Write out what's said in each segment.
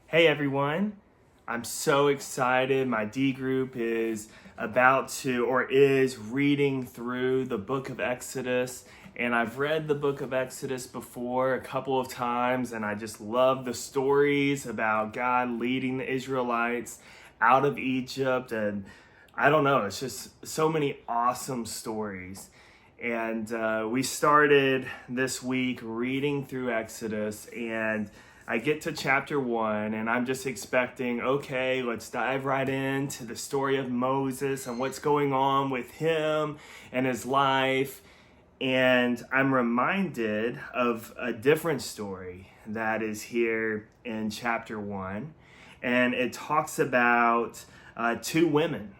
Hey everyone, I'm so excited. My D group is reading through the book of Exodus. And I've read the book of Exodus before a couple of times, and I just love the stories about God leading the Israelites out of Egypt. And I don't know, it's just so many awesome stories. And we started this week reading through Exodus, and I get to chapter 1, and I'm just expecting, okay, let's dive right into the story of Moses and what's going on with him and his life. And I'm reminded of a different story that is here in chapter 1. And it talks about two women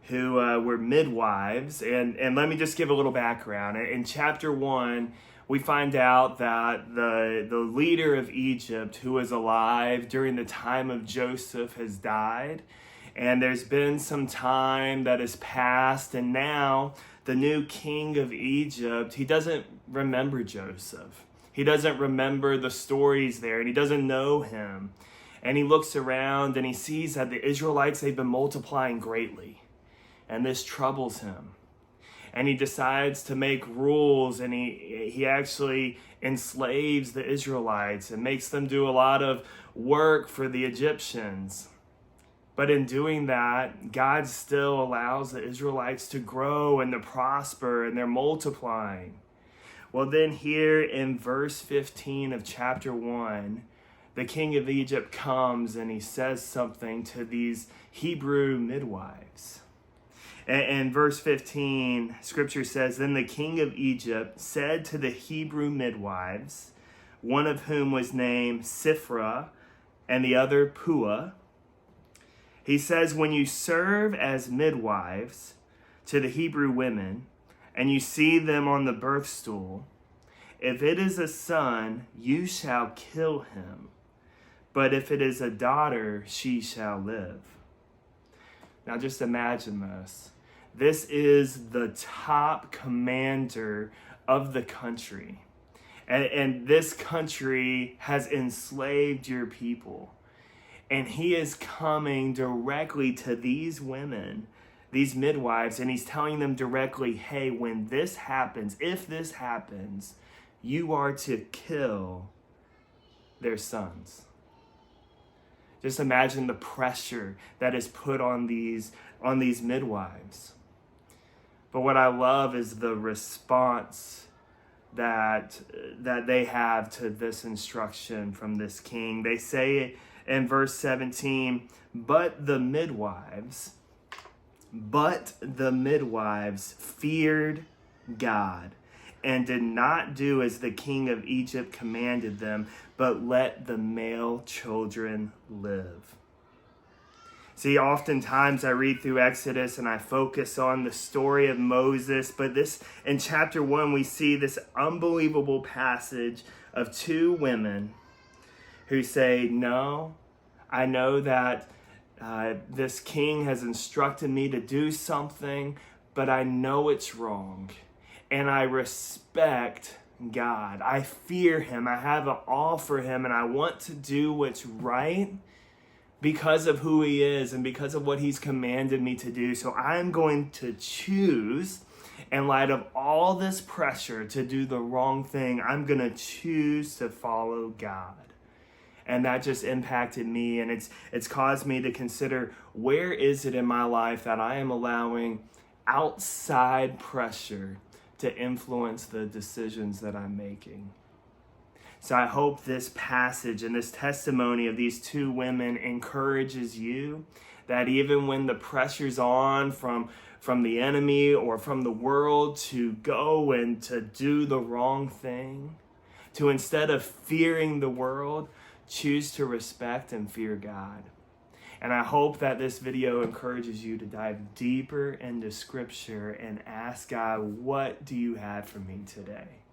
who were midwives. And let me just give a little background. In chapter 1, we find out that the leader of Egypt, who was alive during the time of Joseph, has died. And there's been some time that has passed, and now the new king of Egypt, he doesn't remember Joseph. He doesn't remember the stories there, and he doesn't know him. And he looks around and he sees that the Israelites, they've been multiplying greatly, and this troubles him. And he decides to make rules, and he actually enslaves the Israelites and makes them do a lot of work for the Egyptians. But in doing that, God still allows the Israelites to grow and to prosper, and they're multiplying. Well, then here in verse 15 of chapter 1, the king of Egypt comes and he says something to these Hebrew midwives. In verse 15, scripture says, "Then the king of Egypt said to the Hebrew midwives, one of whom was named Shiphrah and the other Puah," he says, "When you serve as midwives to the Hebrew women, and you see them on the birthstool, if it is a son, you shall kill him. But if it is a daughter, she shall live." Now just imagine this. This is the top commander of the country. And this country has enslaved your people. And he is coming directly to these women, these midwives, and he's telling them directly, hey, when this happens, if this happens, you are to kill their sons. Just imagine the pressure that is put on these midwives. But what I love is the response that they have to this instruction from this king. They say in verse 17, but the midwives feared God and did not do as the king of Egypt commanded them, but let the male children live. See, oftentimes I read through Exodus and I focus on the story of Moses, but in chapter 1, we see this unbelievable passage of two women who say, no, I know that this king has instructed me to do something, but I know it's wrong. And I respect God. I fear him. I have an awe for him, and I want to do what's right because of who he is and because of what he's commanded me to do. So I'm going to choose, in light of all this pressure to do the wrong thing, I'm going to choose to follow God. And that just impacted me, and it's caused me to consider, where is it in my life that I am allowing outside pressure to influence the decisions that I'm making? So I hope this passage and this testimony of these two women encourages you that even when the pressure's on from the enemy or from the world to go and to do the wrong thing, to instead of fearing the world, choose to respect and fear God. And I hope that this video encourages you to dive deeper into Scripture and ask God, what do you have for me today?